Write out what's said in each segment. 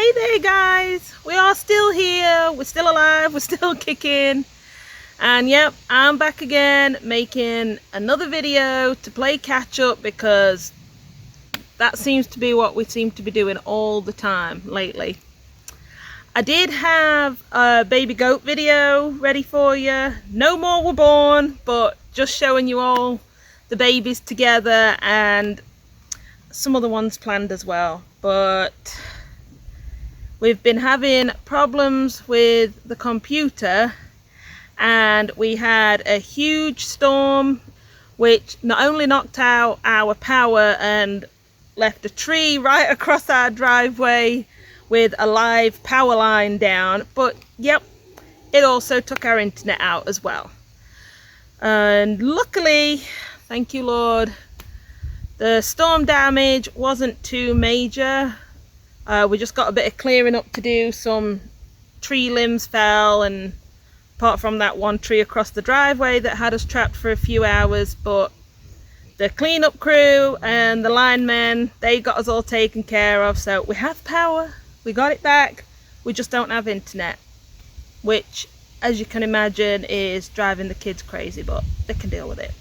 Hey there guys, we are still here, we're still alive, we're still kicking, and yep, I'm back again making another video to play catch up because that seems to be what we seem to be doing all the time lately. I did have a baby goat video ready for you. No more were born, but just showing you all the babies together and some other ones planned as well. But we've been having problems with the computer, and we had a huge storm which not only knocked out our power and left a tree right across our driveway with a live power line down, but yep, it also took our internet out as well. And luckily, thank you Lord, the storm damage wasn't too major. We just got a bit of clearing up to do. Some tree limbs fell, and apart from that one tree across the driveway that had us trapped for a few hours, but the cleanup crew and the linemen, they got us all taken care of. So we have power, we got it back, we just don't have internet, which as you can imagine is driving the kids crazy, but they can deal with it.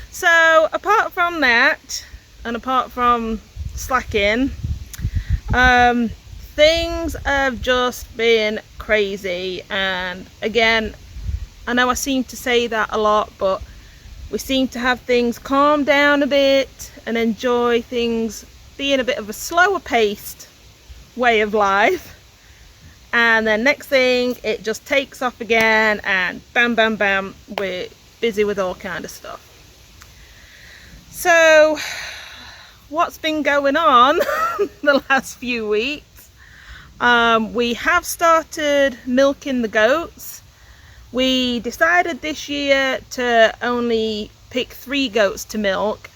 So apart from that, and apart from slacking, things have just been crazy. And again, I know I seem to say that a lot, but we seem to have things calm down a bit and enjoy things being a bit of a slower paced way of life, and then next thing it just takes off again, and bam bam bam, we're busy with all kind of stuff. So what's been going on the last few weeks? We have started milking the goats. We decided this year to only pick 3 goats to milk,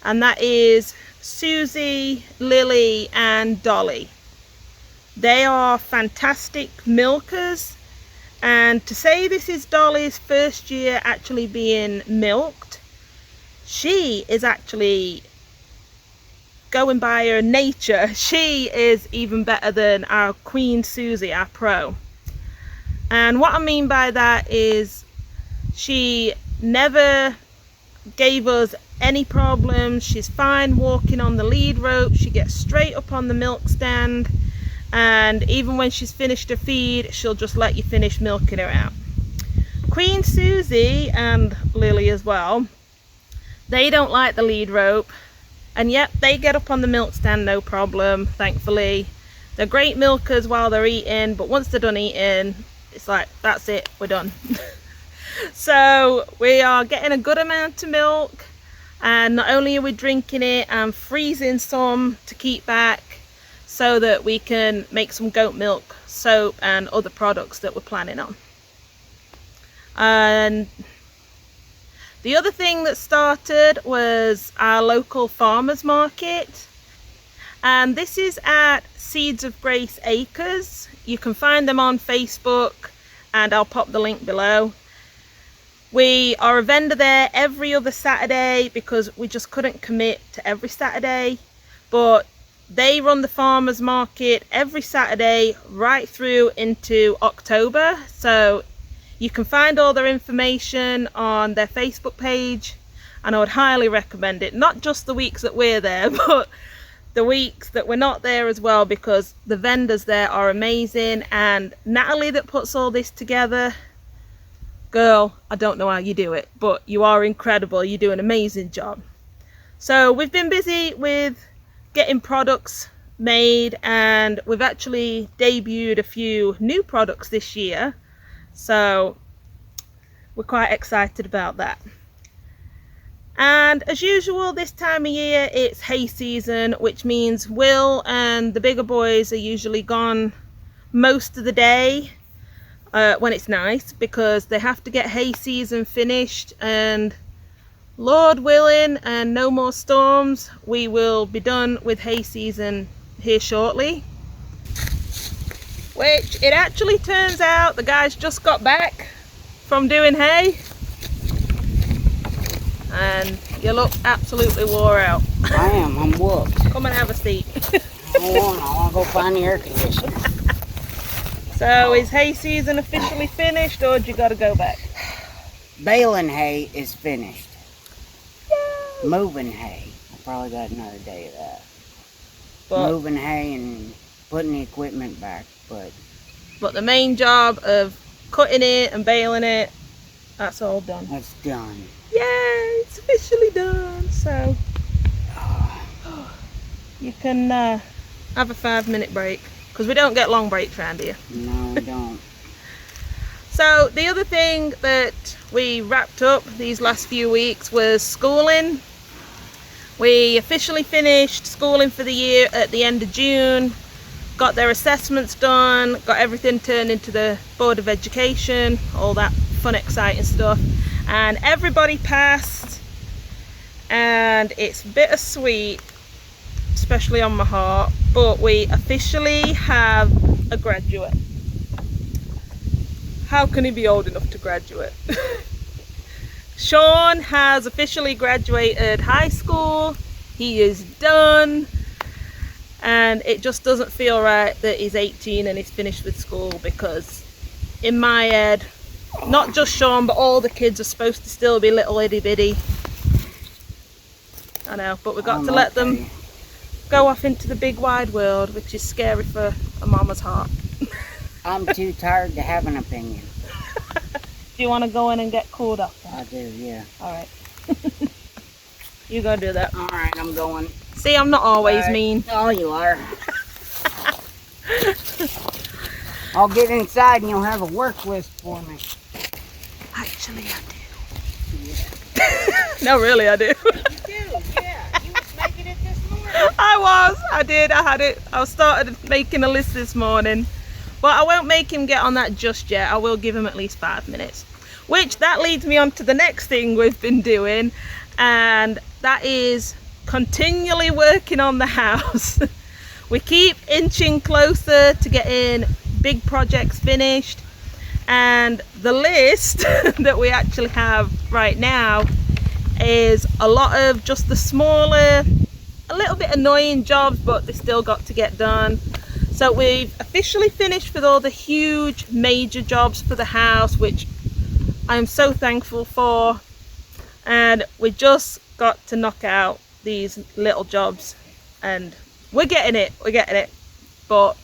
and that is Susie, Lily and Dolly. They are fantastic milkers, and to say this is Dolly's first year actually being milked, she is actually going by her nature. She is even better than our Queen Susie, our pro. And what I mean by that is she never gave us any problems. She's fine walking on the lead rope. She gets straight up on the milk stand, and even when she's finished her feed, she'll just let you finish milking her out. Queen Susie and Lily as well, they don't like the lead rope, and yet they get up on the milk stand no problem, thankfully. They're great milkers while they're eating, but once they're done eating, it's like, that's it, we're done. So we are getting a good amount of milk, and not only are we drinking it, and freezing some to keep back so that we can make some goat milk soap and other products that we're planning on. And the other thing that started was our local farmers market, and this is at Seeds of Grace Acres. You can find them on Facebook, and I'll pop the link below. We are a vendor there every other Saturday because we just couldn't commit to every Saturday, but they run the farmers market every Saturday right through into October. So you can find all their information on their Facebook page, and I would highly recommend it, not just the weeks that we're there, but the weeks that we're not there as well, because the vendors there are amazing. And Natalie that puts all this together, girl, I don't know how you do it, but you are incredible. You do an amazing job. So we've been busy with getting products made, and we've actually debuted a few new products this year, so we're quite excited about that. And as usual this time of year, it's hay season, which means Will and the bigger boys are usually gone most of the day when it's nice, because they have to get hay season finished, and Lord willing and no more storms, we will be done with hay season here shortly. Which it actually turns out the guys just got back from doing hay, and you look absolutely wore out. I am, I'm whooped. Come and have a seat. Hold on, I want to go find the air conditioner. So is hay season officially finished, or do you got to go back? Baling hay is finished. Yay! Moving hay, I probably got another day of that. But, Moving hay and putting the equipment back, but the main job of cutting it and baling it, that's all done. that's done. Yay! It's officially done. So you can have a 5-minute break, because we don't get long breaks around here. No, we don't. So the other thing that we wrapped up these last few weeks was schooling. We officially finished schooling for the year at the end of June, got their assessments done, got everything turned into the Board of Education, all that fun, exciting stuff, and everybody passed, and it's bittersweet, especially on my heart, but we officially have a graduate. How can he be old enough to graduate? Sean has officially graduated high school. He is done, and it just doesn't feel right that he's 18 and he's finished with school, because in my head, not just Sean but all the kids are supposed to still be little itty bitty. I know, but we've got to let them go off into the big wide world, which is scary for a mama's heart. I'm too tired to have an opinion. Do you want to go in and get cooled up then? I do, yeah. Alright. You go do that. Alright, I'm going. See, I'm not always mean. Oh, you are. I'll get inside and you'll have a work list for me. Actually, I do. No, really, I do. You do, yeah. You was making it this morning. I did, I had it. I started making a list this morning. But I won't make him get on that just yet. I will give him at least 5 minutes. Which, that leads me on to the next thing we've been doing. And that is continually working on the house. We keep inching closer to getting big projects finished. And the list that we actually have right now is a lot of just the smaller, a little bit annoying jobs, but they still got to get done. So we've officially finished with all the huge major jobs for the house, which I'm so thankful for. And we just got to knock out these little jobs, and we're getting it, but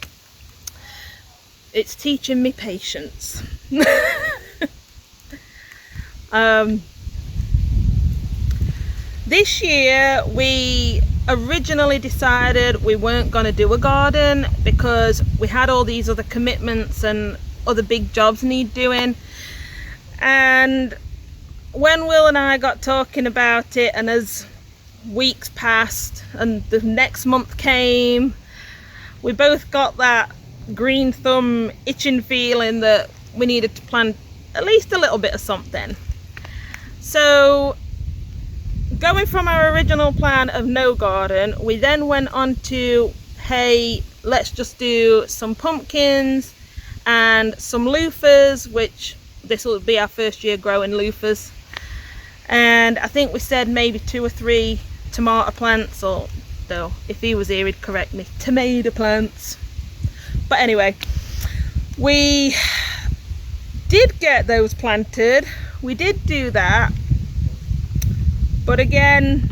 it's teaching me patience. This year we originally decided we weren't going to do a garden because we had all these other commitments and other big jobs need doing. And when Will and I got talking about it, and as weeks passed and the next month came, we both got that green thumb itching feeling that we needed to plant at least a little bit of something. So going from our original plan of no garden, we then went on to, hey, let's just do some pumpkins and some loofahs, which this will be our first year growing loofahs. And I think we said maybe 2 or 3 tomato plants, or though if he was here he'd correct me, tomato plants. But anyway, we did get those planted. We did do that. But again,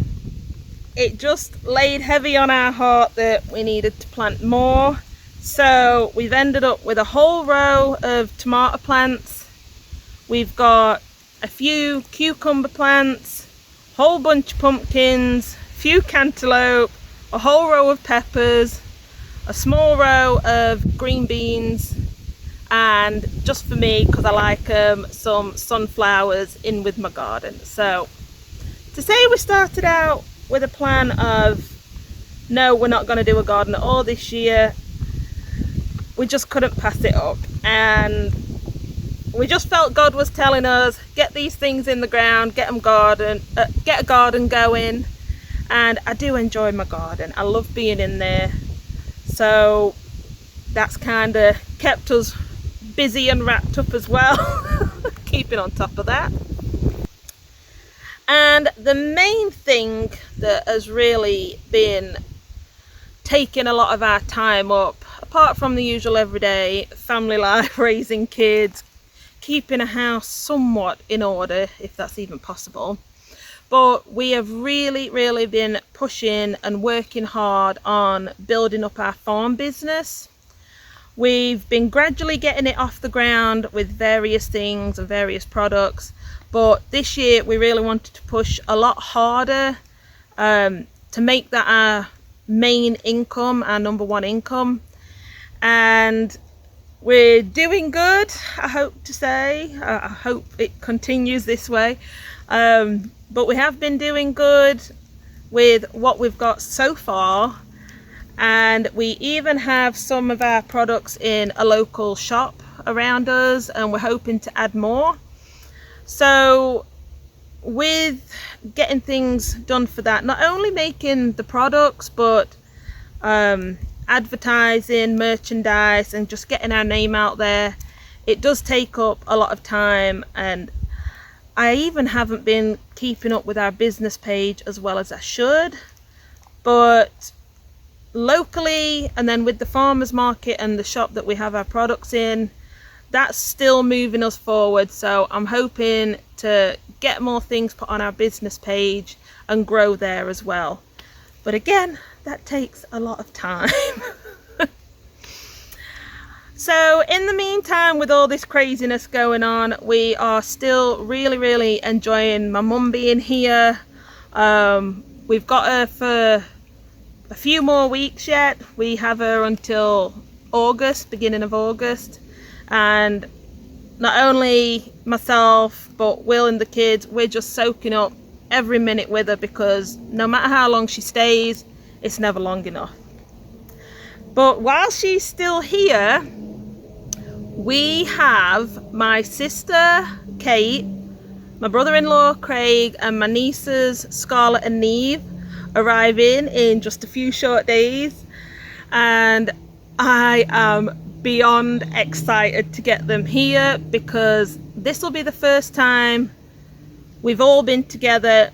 it just laid heavy on our heart that we needed to plant more. So we've ended up with a whole row of tomato plants. We've got a few cucumber plants, whole bunch of pumpkins, few cantaloupe, a whole row of peppers, a small row of green beans, and just for me, because I like some sunflowers in with my garden. So to say we started out with a plan of no, we're not going to do a garden at all this year, we just couldn't pass it up. And we just felt God was telling us, get these things in the ground, get a garden going. And I do enjoy my garden. I love being in there. So that's kind of kept us busy and wrapped up as well. Keeping on top of that. And the main thing that has really been taking a lot of our time up, apart from the usual everyday family life, raising kids, keeping a house somewhat in order, if that's even possible. But we have really been pushing and working hard on building up our farm business. We've been gradually getting it off the ground with various things and various products, but this year we really wanted to push a lot harder to make that our main income, our number one income. And we're doing good, I hope to say. I hope it continues this way. But we have been doing good with what we've got so far, and we even have some of our products in a local shop around us, and we're hoping to add more. So with getting things done for that, not only making the products, but advertising, merchandise, and just getting our name out there, it does take up a lot of time. And I even haven't been keeping up with our business page as well as I should. But locally, and then with the farmers market and the shop that we have our products in, that's still moving us forward. So I'm hoping to get more things put on our business page and grow there as well. But again, that takes a lot of time. So in the meantime, with all this craziness going on, we are still really enjoying my mum being here. We've got her for a few more weeks yet. We have her until August, beginning of August. And not only myself, but Will and the kids, we're just soaking up every minute with her, because no matter how long she stays, it's never long enough. But while she's still here, we have my sister Kate, my brother-in-law Craig, and my nieces Scarlett and Neve arriving in just a few short days, and I am beyond excited to get them here, because this will be the first time we've all been together,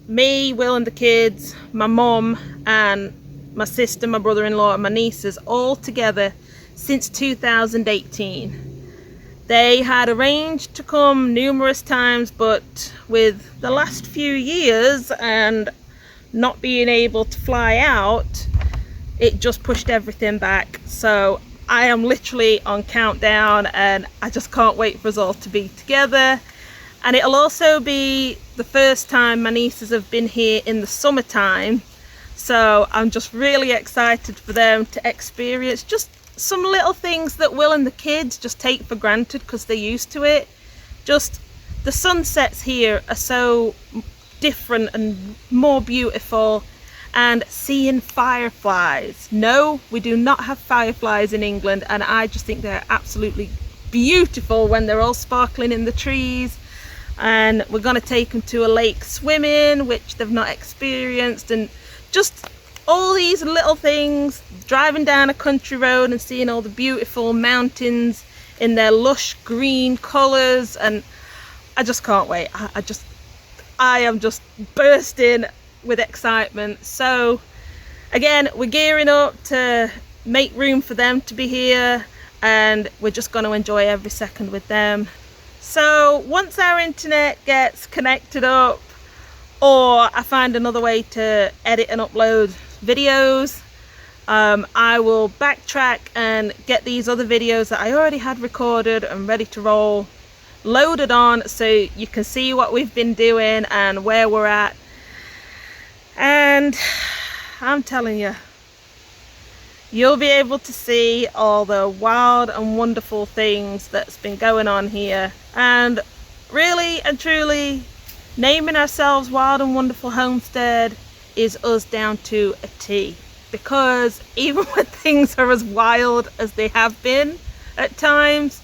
me, Will and the kids, my mum and my sister, my brother-in-law and my nieces, all together since 2018. They had arranged to come numerous times, but with the last few years and not being able to fly out, it just pushed everything back. So I am literally on countdown, and I just can't wait for us all to be together. And it'll also be the first time my nieces have been here in the summertime, so I'm just really excited for them to experience just some little things that Will and the kids just take for granted because they're used to it. Just the sunsets here are so different and more beautiful, and seeing fireflies. No, we do not have fireflies in England, and I just think they're absolutely beautiful when they're all sparkling in the trees. And we're going to take them to a lake swimming, which they've not experienced, and just all these little things, driving down a country road and seeing all the beautiful mountains in their lush green colours. And I just can't wait. I am just bursting with excitement. So again, we're gearing up to make room for them to be here, and we're just going to enjoy every second with them. So once our internet gets connected up, or I find another way to edit and upload videos, I will backtrack and get these other videos that I already had recorded and ready to roll loaded on, so you can see what we've been doing and where we're at. And I'm telling you, you'll be able to see all the wild and wonderful things that's been going on here. And really and truly, naming ourselves Wild and Wonderful Homestead is us down to a T, because even when things are as wild as they have been at times,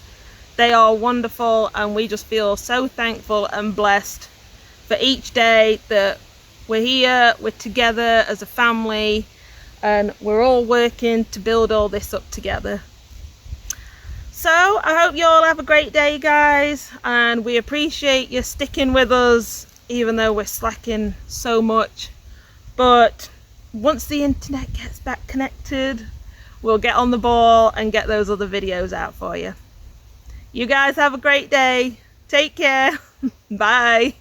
they are wonderful, and we just feel so thankful and blessed for each day that we're here, we're together as a family, and we're all working to build all this up together. So I hope you all have a great day, guys, and we appreciate you sticking with us even though we're slacking so much. But once the internet gets back connected, we'll get on the ball and get those other videos out for you. You guys have a great day. Take care. Bye.